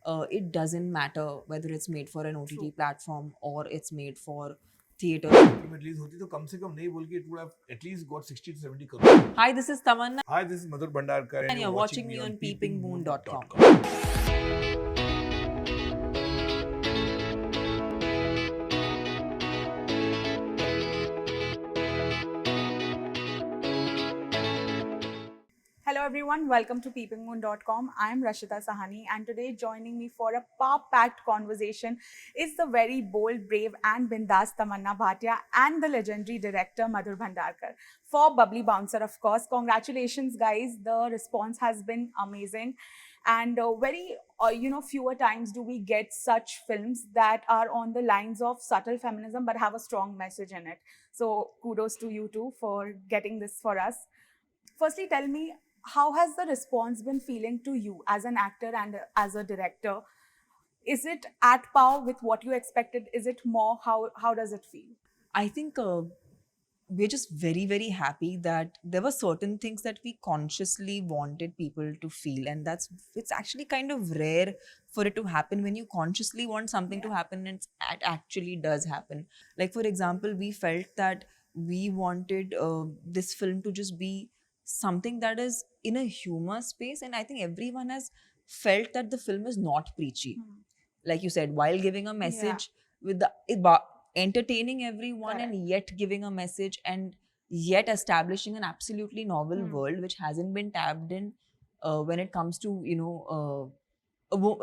it doesn't matter whether it's made for an OTT True. platform or it's made for theater. Film release होती तो कम से कम नहीं बोल के it would have at least got 60 to 70 crore. Hi, this is Tamannaah Hi, this is Madhur Bhandarkar and you're watching me on PeepingMoon.com. Hello everyone, welcome to PeepingMoon.com. I am Rashita, Sahni, and today joining me for a power-packed conversation is the very bold, brave and bindas Tamannaah Bhatia and the legendary director Madhur Bhandarkar. For Babli Bouncer, of course. Congratulations guys, the response has been amazing. And fewer times do we get such films that are on the lines of subtle feminism but have a strong message in it. So kudos to you two for getting this for us. Firstly, tell me, how has the response been feeling to you as an actor and as a director? Is it at par with what you expected? Is it more? How does it feel? I think we're just very, very happy that there were certain things that we consciously wanted people to feel, and it's actually kind of rare for it to happen when you consciously want something to happen and it actually does happen. Like for example, we felt that we wanted this film to just be something that is in a humor space, and I think everyone has felt that the film is not preachy. Like you said, while giving a message with the entertaining everyone Correct. and yet giving a message and yet establishing an absolutely novel world which hasn't been tapped in when it comes to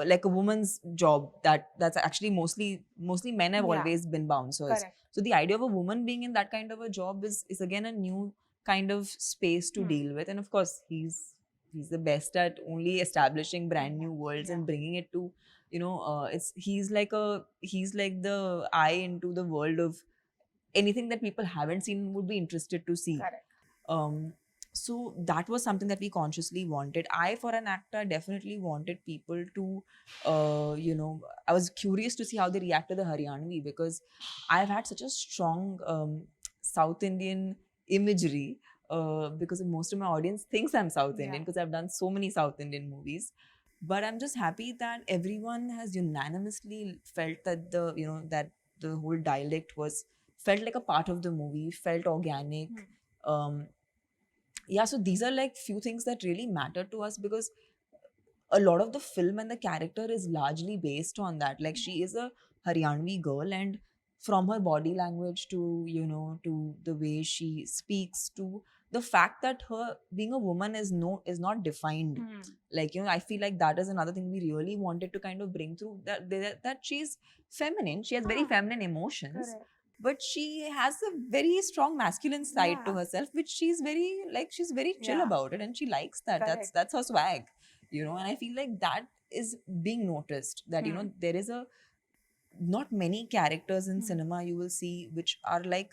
like a woman's job that's actually mostly men have always been bouncers. Correct. So the idea of a woman being in that kind of a job is again a new kind of space to deal with, and of course he's the best at only establishing brand new worlds and bringing it to he's like the eye into the world of anything that people haven't seen would be interested to see. Correct. So that was something that we consciously wanted. I, for an actor, definitely wanted people to I was curious to see how they react to the Haryanvi, because I've had such a strong South Indian imagery because most of my audience thinks I'm South Indian because I've done so many South Indian movies. But I'm just happy that everyone has unanimously felt that that the whole dialect felt like a part of the movie, felt organic. So these are like few things that really matter to us, because a lot of the film and the character is largely based on that. Like she is a Haryanvi girl, and from her body language to to the way she speaks, to the fact that her being a woman is not defined. Like I feel like that is another thing we really wanted to kind of bring through, that she's feminine, she has very feminine emotions. Correct. But she has a very strong masculine side to herself, which she's very chill about it, and she likes that. Correct. That's her swag, and I feel like that is being noticed, that there is a not many characters in cinema you will see which are like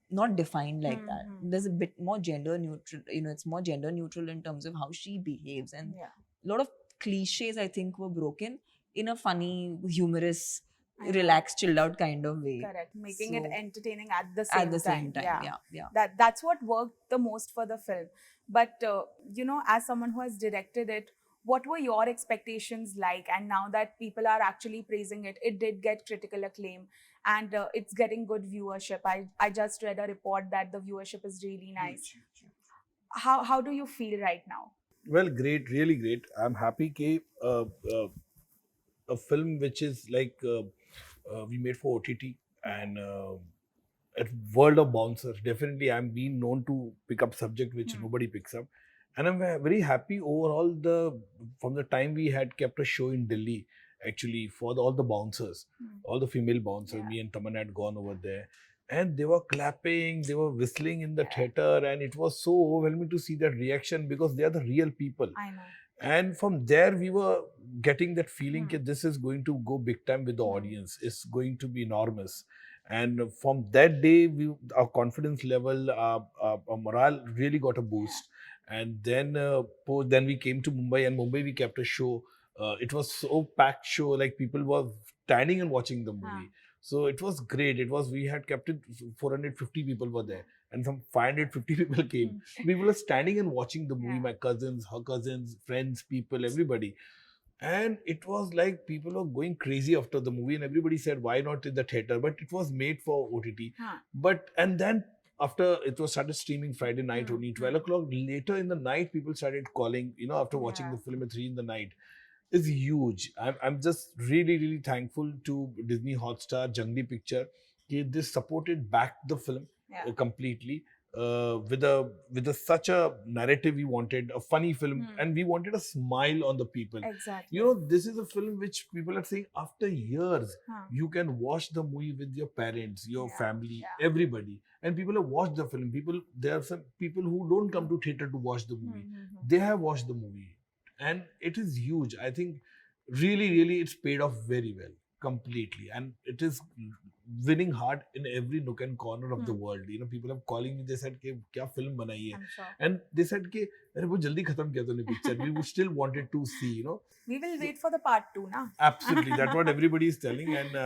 not defined like that. There's a bit more gender neutral, it's more gender neutral in terms of how she behaves, and a lot of cliches I think were broken in a funny, humorous, relaxed, chilled out kind of way. Correct. Making it entertaining at the same time. Yeah. That's what worked the most for the film. But as someone who has directed it, what were your expectations like? And now that people are actually praising it, it did get critical acclaim, and it's getting good viewership. I just read a report that the viewership is really nice. How do you feel right now? Well, great, really great. I'm happy a film which is like we made for OTT and a world of bouncers. Definitely, I'm being known to pick up subject which nobody picks up, and I'm very happy overall. From the time we had kept a show in Delhi, actually for all the bouncers, all the female bouncers, me and Tamannaah had gone over there. And they were clapping, they were whistling in the theater, and it was so overwhelming to see that reaction, because they are the real people. I know. And from there, we were getting that feeling that this is going to go big time with the audience. It's going to be enormous. And from that day, our confidence level, our morale really got a boost. And then then we came to Mumbai, and Mumbai we kept a show. It was so packed show, like people were standing and watching the movie. So it was great. We had kept it, 450 people were there, and some 550 people came. People were standing and watching the movie, my cousins, her cousins, friends, people, everybody. And it was like people were going crazy after the movie, and everybody said, why not in the theater? But it was made for OTT. Huh. But and then after it was started streaming Friday night only, 12 Hmm. o'clock later in the night, people started calling, after watching Yeah. the film at 3 in the night. Is huge. I'm just really, really thankful to Disney Hotstar, Jungli Picture. They supported back the film Yeah. completely with a such a narrative we wanted, a funny film, and we wanted a smile on the people. Exactly. This is a film which people are saying after years Huh. you can watch the movie with your parents, your Yeah, family, yeah. everybody, and people have watched the film. There are some people who don't come to theater to watch the movie. Hmm. They have watched the movie, and it is huge. I think really, really, it's paid off very well, completely, and it is winning hard in every nook and corner of the world. People are calling me. They said, "Ke kya film banai hai?" I'm sure. And they said, "Ke अरे वो जल्दी खत्म किया तूने picture." We would still wanted to see, We will wait for the part 2, na? Absolutely, that's what everybody is telling, and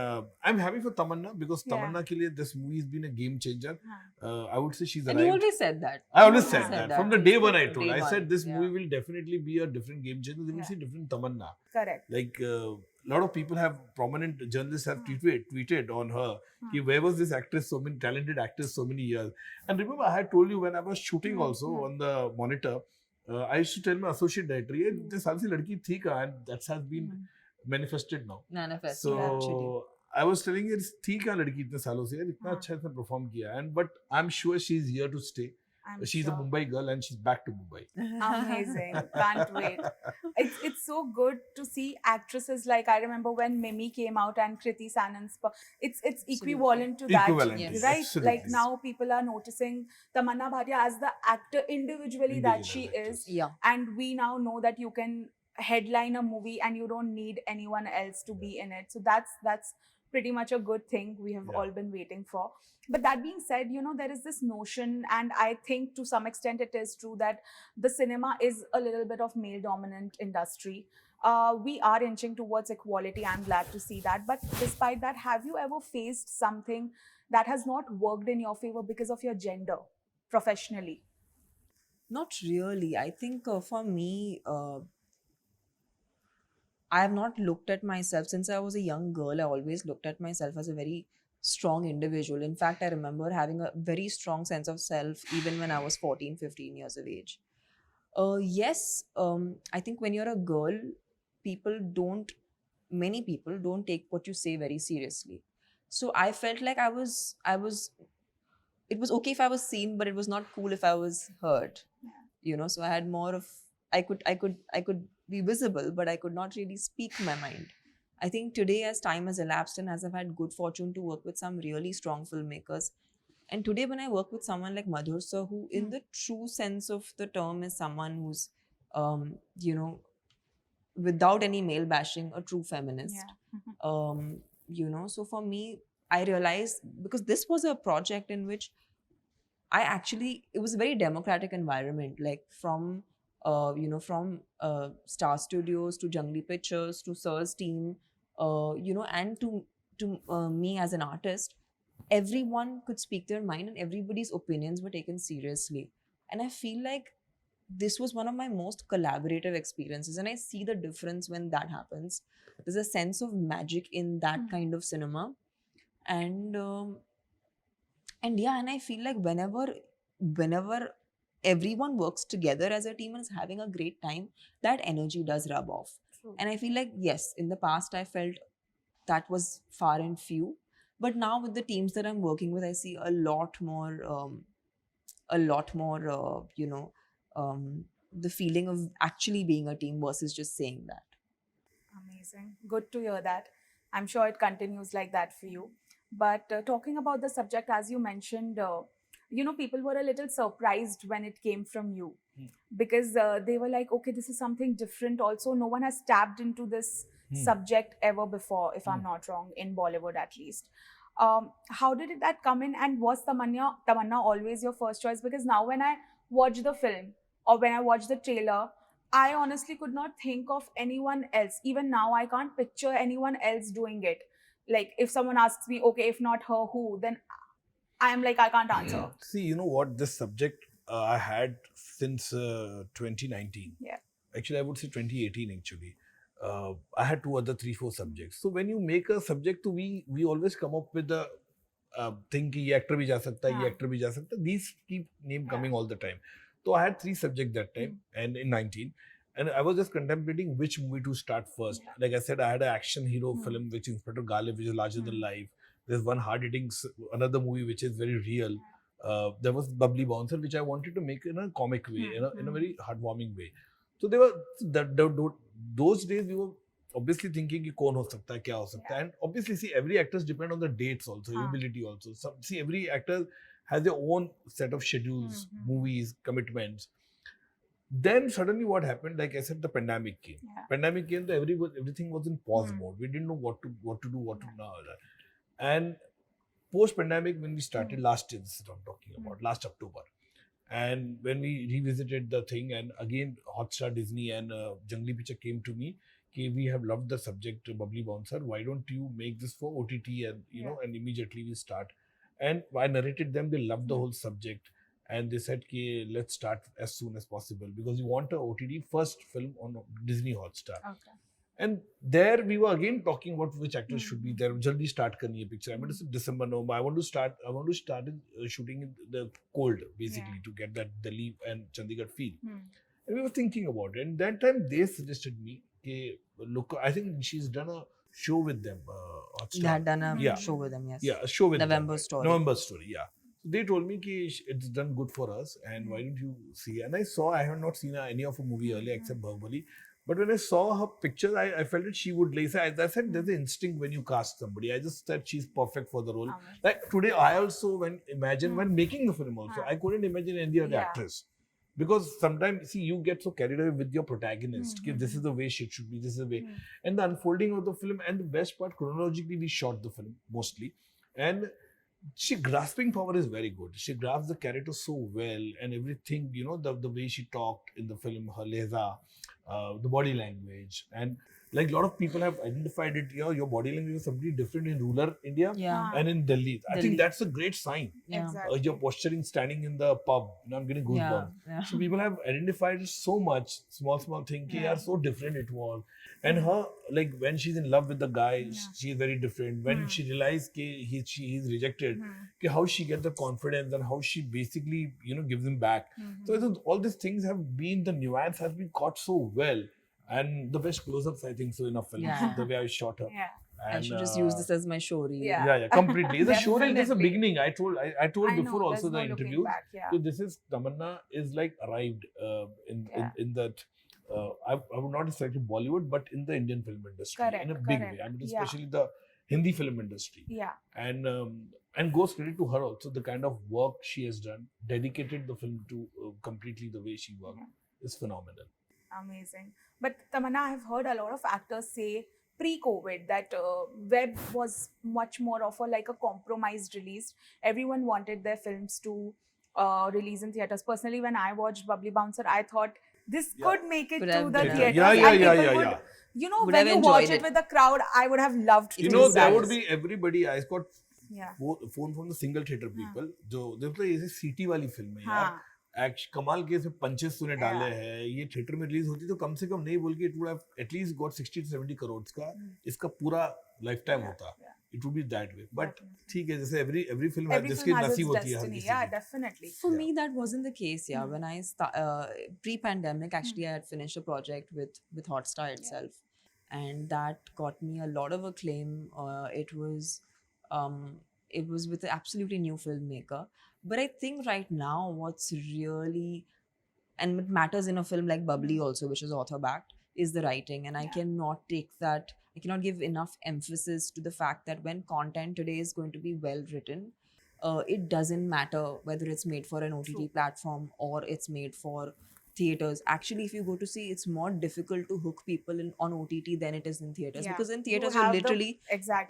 I'm happy for Tamannaah because Yeah. Tamannaah ke liye this movie has been a game changer. I would say she's And you arrived. always said that. I always You said always that. From the day one I From told. day I said one, this yeah. movie will definitely be a different game changer. They will Yeah. see different Tamannaah. Correct. Like a lot of people have, prominent journalists have tweeted on her. Ki, where was this actress, so many talented actress, so many years? And remember, I had told you when I was shooting also on the monitor, I used to tell my associate director, "Ye this साल से लड़की थी कहाँ?" And that has been manifested now. Manifest, So actually. I was telling her, थी कहाँ लड़की इतने सालों से यार, इतना अच्छा इसने perform किया. And but I'm sure she's here to stay. I'm She's sure. a Mumbai girl and she's back to Mumbai. Amazing. Can't wait. It's so good to see actresses like, I remember when Mimi came out and Kriti Sanan's it's equivalent to that. Equivalent, Yes. Right? absolutely. Like now people are noticing Tamannaah Bhatia as the actor individually that she Individual is. Yeah. And we now know that you can headline a movie and you don't need anyone else to be in it. So that's pretty much a good thing we have all been waiting for. But that being said, there is this notion, and I think to some extent it is true, that the cinema is a little bit of male dominant industry. We are inching towards equality. I'm glad to see that. But despite that, have you ever faced something that has not worked in your favor because of your gender professionally? Not really. I think for me, I have not looked at myself since I was a young girl. I always looked at myself as a very strong individual. In fact, I remember having a very strong sense of self even when I was 14, 15 years of age. Yes, I think when you're a girl, many people don't take what you say very seriously. So I felt like it was okay if I was seen, but it was not cool if I was heard. So I had more of, I could be visible, but I could not really speak my mind. I think today, as time has elapsed and as I've had good fortune to work with some really strong filmmakers, and today when I work with someone like Madhur sir, who in the true sense of the term is someone who's, um, you know, without any male bashing, a true feminist. So for me, I realized, because this was a project in which it was a very democratic environment, like from Star Studios to Jungli Pictures to Sir's team, and to me as an artist, everyone could speak their mind and everybody's opinions were taken seriously. And I feel like this was one of my most collaborative experiences, and I see the difference when that happens. There's a sense of magic in that kind of cinema, and and I feel like whenever everyone works together as a team and is having a great time, that energy does rub off. True. And I feel like, yes, in the past I felt that was far and few, but now with the teams that I'm working with, I see a lot more the feeling of actually being a team versus just saying that. Amazing. Good to hear that. I'm sure it continues like that for you. But talking about the subject, as you mentioned, people were a little surprised when it came from you, because they were like, okay, this is something different. Also, no one has tapped into this subject ever before, if I'm not wrong, in Bollywood at least. How did that come in, and was Tamannaah always your first choice? Because now when I watch the film or when I watch the trailer, I honestly could not think of anyone else. Even now, I can't picture anyone else doing it. Like, if someone asks me, okay, if not her, who? Then I am like, I can't answer. See, you know what? This subject I had since 2019. Yeah. Actually, I would say 2018 actually. I had 3, 4 subjects. So when you make a subject, we always come up with the thing कि ये actor भी जा सकता है, ये actor भी जा सकता है. These keep name coming all the time. So I had 3 subjects that time, and in 19. And I was just contemplating which movie to start first. Like I said, I had an action hero film, which is Inspector Galib, which is larger than life. There's one hard-hitting, another movie which is very real. There was Babli Bouncer, which I wanted to make in a comic way, in a very heartwarming way. So they were those days we were obviously thinking कि कौन हो सकता है, क्या हो सकता है, and obviously see every actors depend on the dates also, availability also. So see every actor has their own set of schedules, movies, commitments. Then suddenly what happened? Like I said, the pandemic came. Pandemic came, so everything was in pause mode. We didn't know what to do, what to do. And post pandemic, when we started last year, this is what I'm talking about, last October. And when we revisited the thing, and again Hotstar, Disney, and Jungly Picture came to me, okay, we have loved the subject, Babli Bouncer. Why don't you make this for OTT? And you know, and immediately we start. And I narrated them; they loved the whole subject, and they said, "Okay, let's start as soon as possible because we want a OTT first film on Disney Hotstar." Okay. And there we were again talking about which actors should be there. Jaldi start karni hai picture. I mean, it's December, November. I want to start shooting in the cold, basically, to get that Delhi and Chandigarh feel. And we were thinking about it. And that time they suggested me, okay, look, I think she's done a show with them. Yeah, done a show with them, yes. Yeah, a show with November them. Story. November Story, yeah. So they told me that it's done good for us, and why don't you see? And I have not seen any of her movie earlier except Bahubali. But when I saw her picture, I felt that she would lace. As I said, there's an instinct when you cast somebody. I just said she's perfect for the role. Like today, I also when making the film also, I couldn't imagine any other actress. Because sometimes, see, you get so carried away with your protagonist. This is the way she should be, this is the way. And the unfolding of the film, and the best part, chronologically, we shot the film mostly. And she grasping power is very good. She grasps the character so well, and everything, you know, the way she talked in the film, her lehza, the body language, and like a lot of people have identified it, you know, your body language is completely different in rural India and in Delhi. I think that's a great sign. Exactly. Your posturing standing in the pub, you know, I'm getting goosebumps. So people have identified it so much, small thing, how so different it was. And her, like when she's in love with the guy, she is very different. When she realized he's rejected, how she gets the confidence and how she basically, you know, gives him back. So all these things have been, the nuance has been caught so well. And the best close-ups, I think so, in a film. The way I shot her. And I should just use this as my show reel. Yeah, completely. The show reel is the beginning. I told before also the interview. So this is Tamannaah is like arrived in that. I would not say Bollywood, but in the Indian film industry in a big way. I mean, especially the Hindi film industry. And goes credit to her also. The kind of work she has done, dedicated the film to completely the way she worked is phenomenal. Amazing. But Tamannaah, I have heard a lot of actors say pre-COVID that web was much more of a compromised release. Everyone wanted their films to release in theaters. Personally, when I watched Babli Bouncer, I thought this could make it to the theaters. Yeah. You know, when you watch it with the crowd, I would have loved to. You know, there would be everybody. I got phone from the single theater people. जो देखो ये city वाली film है यार. कमाल के इसमें punches तूने डाले हैं, ये थिएटर में रिलीज होती तो कम से कम नहीं बोल के it would have at least got 60 to 70 crore का इसका पूरा लाइफ टाइम होता. It would be that way. But ठीक है, जैसे every film has जिसकी नसीब होती है. Yeah, definitely. For me, that wasn't the case. When I pre-pandemic, actually, I had finished a project with Hotstar itself, and that got me a lot of acclaim. It was with an absolutely new filmmaker. But I think right now what's really, and it matters in a film like Babli also, which is author-backed, is the writing. And I cannot give enough emphasis to the fact that when content today is going to be well written, it doesn't matter whether it's made for an OTT platform or it's made for theaters. Actually, if you go to see, it's more difficult to hook people on OTT than it is in theaters, because in theaters you're literally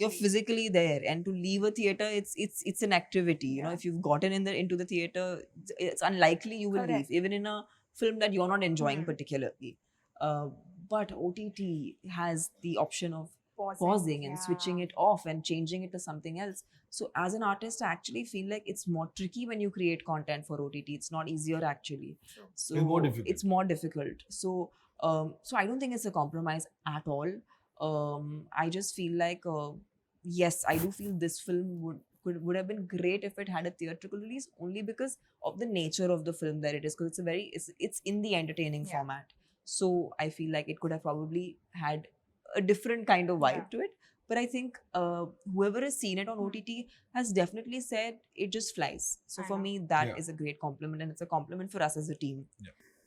you're physically there, and to leave a theater, it's an activity. You know, if you've gotten into the theater, it's unlikely you will leave, even in a film that you're not enjoying particularly. But OTT has the option of pausing and switching it off and changing it to something else. So as an artist, I actually feel like it's more tricky when you create content for OTT. It's not easier actually. So it's more difficult. It's more difficult. So So I don't think it's a compromise at all. I just feel like, yes, I do feel this film would have been great if it had a theatrical release, only because of the nature of the film that it is, because it's in the entertaining Yeah. format. So I feel like it could have probably had a different kind of vibe to it. But I think whoever has seen it on OTT has definitely said it just flies. So I for know. me, that Yeah. is a great compliment, and it's a compliment for us as a team.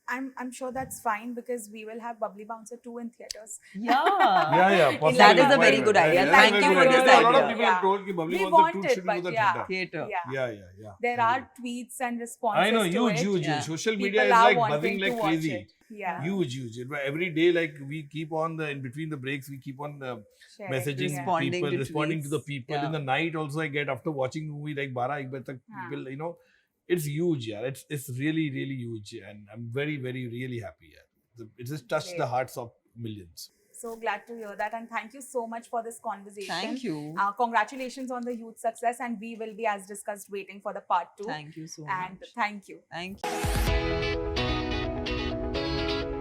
I'm sure that's fine because we will have Babli Bouncer 2 in theaters. Yeah, possibly. That is a Why very not? good idea. Yeah, Thank very you good for this idea. A lot of idea. people have told that Babli We Bouncer want 2 it, should but go to the yeah. theatre. Theater. Yeah. There Very are good. tweets and responses I know, to huge. Yeah. Social People media is are like wanting buzzing to like watch crazy. it. Yeah. Huge. Every day, like we keep on in between the breaks, we keep on Sharing, messaging Responding people, to responding to the tweets. people. Yeah. In the night, also I get after watching movie like 12 1 tak, people, it's huge. Yeah, it's really huge, and I'm very really happy. Yeah, it just touched the Great. hearts of millions. So glad to hear that, and thank you so much for this conversation. Thank you. Congratulations on the huge success, and we will be, as discussed, waiting for the part 2. Thank you so And much. thank you. Thank you.